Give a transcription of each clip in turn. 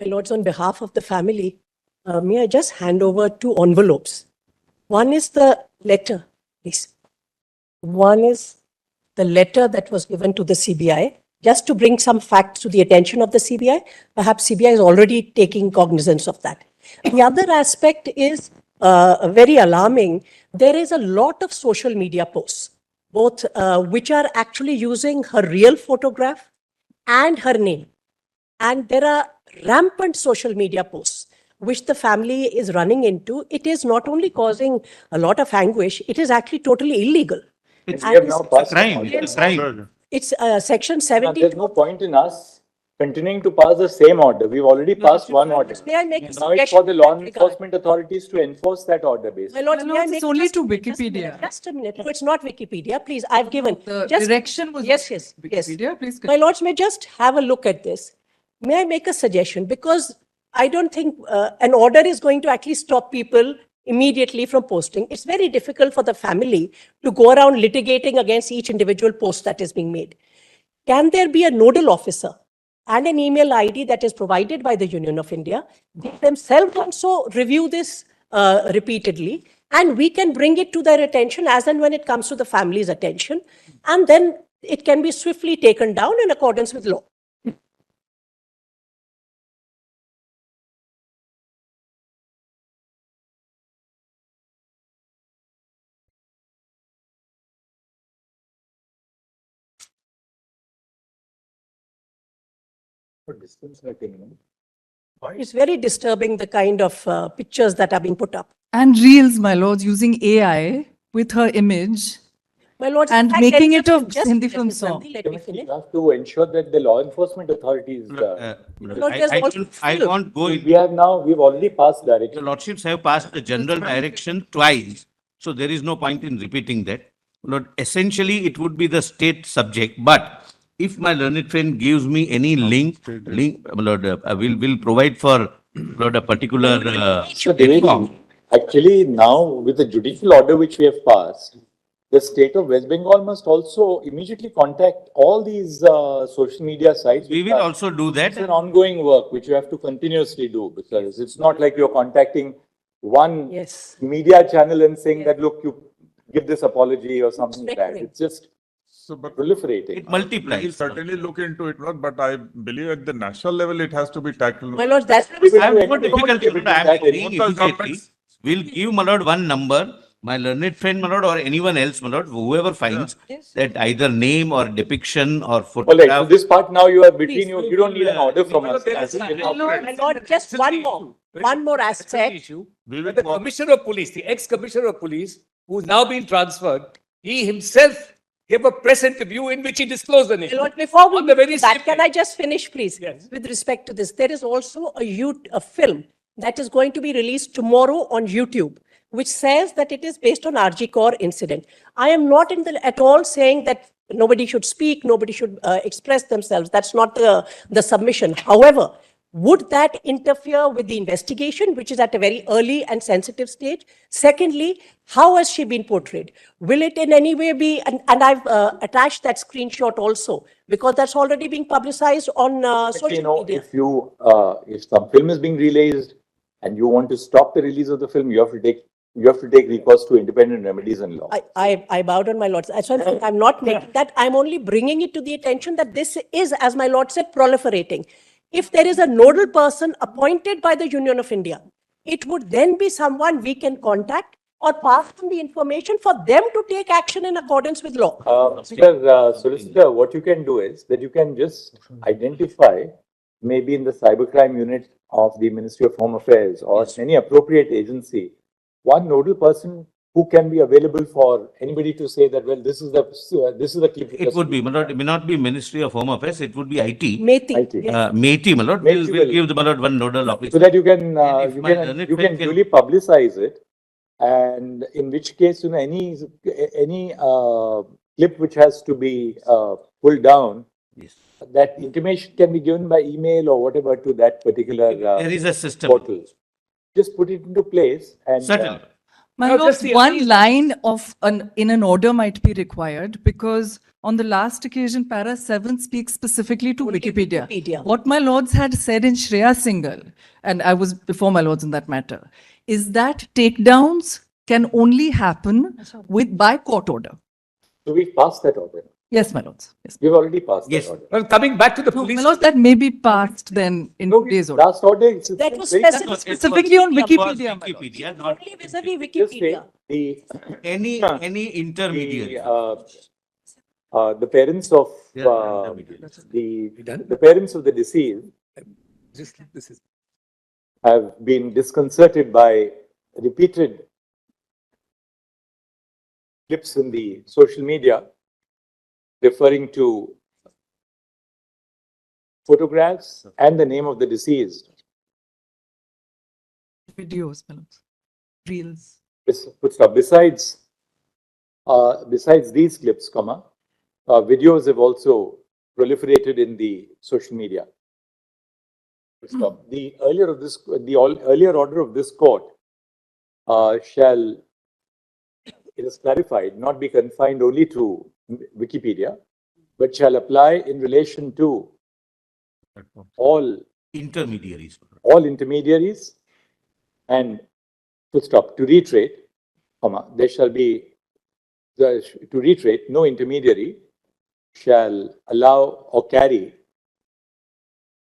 My lords, on behalf of the family, may I just hand over two envelopes? One is the letter, please. One is the letter that was given to the CBI, just to bring some facts to the attention of the CBI. Perhaps CBI is already taking cognizance of that. The other aspect is very alarming. There is a lot of social media posts, both which are actually using her real photograph and her name. And there are rampant social media posts which the family is running into. It is not only causing a lot of anguish, it is actually totally illegal. We And have now passed the crime. order. It's a crime. it's section Now, 70. there's no point in us continuing to pass the same order. We've already passed one order. May I make a Now it's suggestion for the law in that regard? enforcement authorities to enforce that order My basically. lords, My may I lords, make it's only just a to minute, just a minute, Wikipedia. Just a minute. No, it's not Wikipedia. Please, I've given. The Just- direction was Yes. Wikipedia. Please My lords, may just have a look at this. May I make a suggestion? Because I don't think an order is going to actually stop people immediately from posting. It's very difficult for the family to go around litigating against each individual post that is being made. Can there be a nodal officer and an email ID that is provided by the Union of India? They themselves also review this repeatedly, and we can bring it to their attention as and when it comes to the family's attention, and then it can be swiftly taken down in accordance with law. What distance we are taking? It's very disturbing, the kind of pictures that are being put up. And reels, my lords, using AI with her image. My lords, And in fact, making there is it a just- Hindi let film me- song. Let me finish. You have to ensure that the law enforcement authorities. there's also I film. won't go in. We've already passed Your direction. lordships have passed the general direction twice, so there is no point in repeating that. Lord, essentially, it would be the state subject, but if my learned friend gives me any link, Lord, will provide for, Lord, a particular, So Devesh, actually now with the judicial order which we have passed, the state of West Bengal must also immediately contact all these social media sites. we which will are- also do that. It's an ongoing work which you have to continuously do because it's not like you're contacting one Yes. media channel and saying that, look, you give this apology or something like that. Spreading. It's just So, but proliferating. It we will multiplies. certainly look into it, Lord, but I believe at the national level, it has to be tackled. My lords, that's. We will I have do no anything difficulty, to Lord, do I am that. agreeing Both the immediately. governments- We'll give, my lord, one number, my learned friend, my lord, or anyone else, my lord, whoever finds Yes. that either name or depiction or All right, so photograph. this part now you are between Please, you, you don't need an order from us. My lord, just one more aspect. We But will the cooperate. commissioner of police, the ex-commissioner of police, who's now been transferred, he himself gave a press interview in which he disclosed the name. My lord, before we On the very do that, same can day. I just finish, please? Yes. With respect to this, there is also a film that is going to be released tomorrow on YouTube, which says that it is based on RG Kaur incident. I am not at all saying that nobody should speak, nobody should express themselves. That's not the submission. However, would that interfere with the investigation, which is at a very early and sensitive stage? Secondly, how has she been portrayed? Will it in any way be, and I've attached that screenshot also, because that's already being publicized on You social know, media. if some film is being released and you want to stop the release of the film, you have to take recourse to independent remedies and law. I bowed on my lords. That's why I'm not making that. I'm only bringing it to the attention that this is, as my lord said, proliferating. If there is a nodal person appointed by the Union of India, it would then be someone we can contact or pass on the information for them to take action in accordance with law. Mr. Solicitor, what you can do is that you can just identify maybe in the cybercrime unit of the Ministry of Home Affairs or any appropriate agency, one nodal person who can be available for anybody to say that, well, this is the clip. It would be, my lord, it may not be Ministry of Home Affairs, it would be IT. Methi. IT. Yes. Meiti, my lord, Meiti we'll will- give the, my lord, one nodal So officer. that you can, And if my learned you friend can can- duly publicize it. And in which case, any clip which has to be pulled down, Yes. that intimation can be given by email or whatever to that particular There is a system. portal. Just put it into place and Certainly. My No, lord, just the- one line of in an order might be required because on the last occasion, para 7 speaks specifically to Only Wikipedia. Wikipedia. What my lords had said in Shreya Singhal, and I was before my lords in that matter, is that takedowns can only happen by court order. So we've passed that order. Yes, my lords. Yes. We've already passed Yes. that order. Well, coming back to the No, my police. lords, that may be passed then in No, today's order. last order, it's That was very- specific. Specifically on It was Wikipedia, my lords. Wikipedia, not Only vis-a-vis Just say Wikipedia. any intermediary. the parents of Yeah, intermediary. the parents of the deceased This is. have been disconcerted by repeated clips in the social media referring to photographs and the name of the deceased. Videos, my lords. Reels. Besides these clips, videos have also proliferated in the social media. The earlier order of this court shall, it is clarified, not be confined only to Wikipedia, but shall apply in relation to all Intermediaries. intermediaries and to reiterate, there shall be, to reiterate, no intermediary shall allow or carry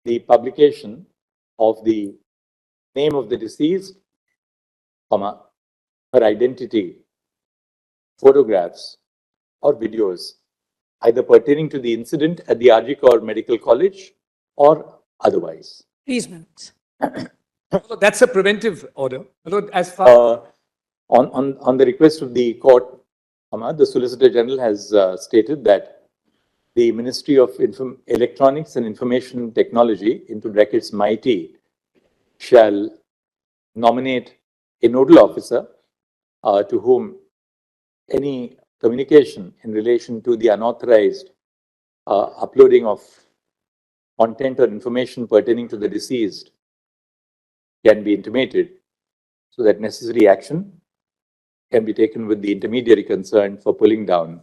the publication of the name of the deceased, her identity, photographs or videos, either pertaining to the incident at the RG Kaur Medical College or otherwise. Please, minutes. So that's a preventive order. Although as far On the request of the court, the Solicitor General has stated that the Ministry of Electronics and Information Technology, into brackets MIT, shall nominate a nodal officer to whom any communication in relation to the unauthorized uploading of content or information pertaining to the deceased can be intimated, so that necessary action can be taken with the intermediary concerned for pulling down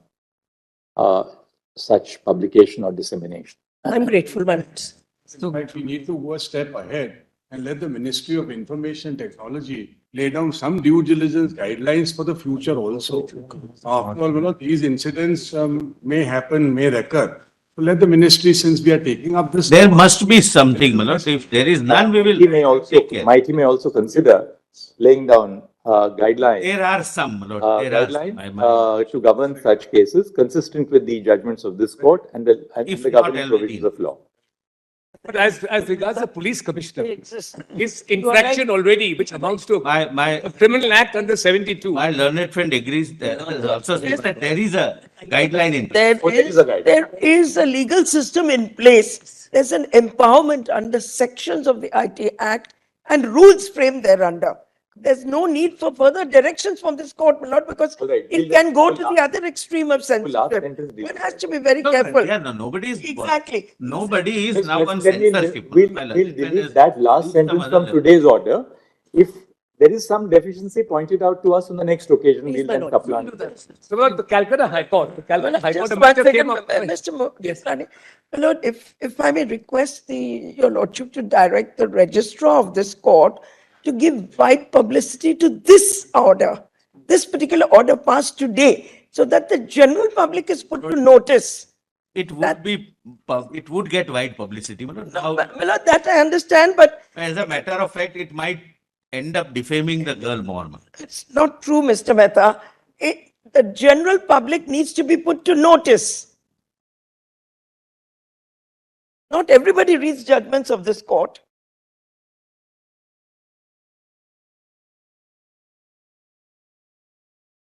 such publication or dissemination. I'm grateful, my lords. But we need to go a step ahead and let the Ministry of Information and Technology lay down some due diligence guidelines for the future also. After all, these incidents may happen, may recur. So let the ministry, since we are taking up this. There must be something, my lord. If there is none, we will take care. MIT may also consider laying down guidelines. There are some, my lord. There are some. Guidelines to govern such cases consistent with the judgments of this court and the If the not governing already. provisions of law. but as regards the police commissioner, Exists. his infraction already, which amounts to a criminal act under 72. My learned friend agrees that also says that there is a guideline in. There is a guideline. There is a legal system in place. There's an empowerment under sections of the IT Act and rules framed thereunder. There's no need for further directions from this court, my lord, because All right, it we'll- can go to we'll- the other extreme of last censorship. sentence, One has to be very No, careful. yeah, no, nobody is. Exactly. Nobody is now on Then censorship. We'll My learned we'll friend delete has that last used some sentence other from level. today's order. If there is some deficiency pointed out to us on the next occasion, Please, we'll my then lord. couple on. We'll do that. So about the Calcutta High Court, Just a one matter second, came up. Mr. Mukherjee. My lord, if I may request your lordship to direct the registrar of this court to give wide publicity to this order, this particular order passed today, so that the general public is put to notice. It would be, it would get wide publicity. My lord. Now, My lord, that I understand, but as a matter of fact, it might end up defaming the girl more. Ma. it's not true, Mr. Mehta. The general public needs to be put to notice. Not everybody reads judgments of this court.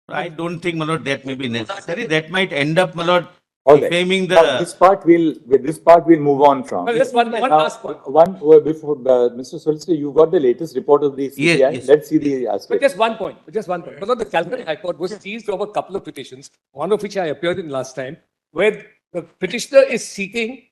I don't think, my lord, that may be necessary. That might end up, my lord, All right. defaming Now, this the. part we'll move on from. Well, just one Now, last point. Before, Mr. Solicitor, you got the latest report of the CBI? yes. Let's see the But aspect. just one point, But the Calcutta High Court was seized over a couple of petitions, one of which I appeared in last time, where the petitioner is seeking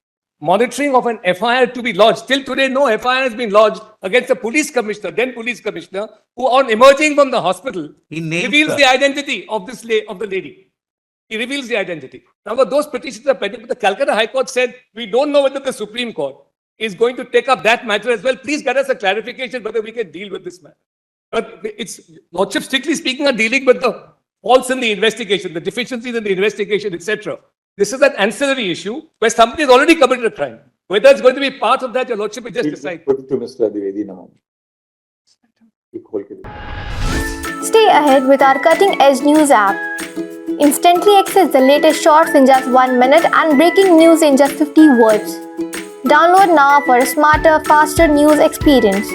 monitoring of an FIR to be lodged. Till today, no FIR has been lodged against the police commissioner, then police commissioner, who on emerging from the hospital He named reveals the- the identity of this of the lady. He reveals the identity. Now, those petitions are pending, but the Calcutta High Court said, we don't know whether the Supreme Court is going to take up that matter as well. Please get us a clarification whether we can deal with this matter. But it's, Lordship, strictly speaking, are dealing with the faults in the investigation, the deficiencies in the investigation, etc. This is an ancillary issue where somebody has already committed a crime. Whether it's going to be part of that, your Lordship will just decide. Put it to Mr. Dwivedi now. Stay ahead with our cutting-edge news app. Instantly access the latest shorts in just 1 minute and breaking news in just 50 words. Download now for a smarter, faster news experience.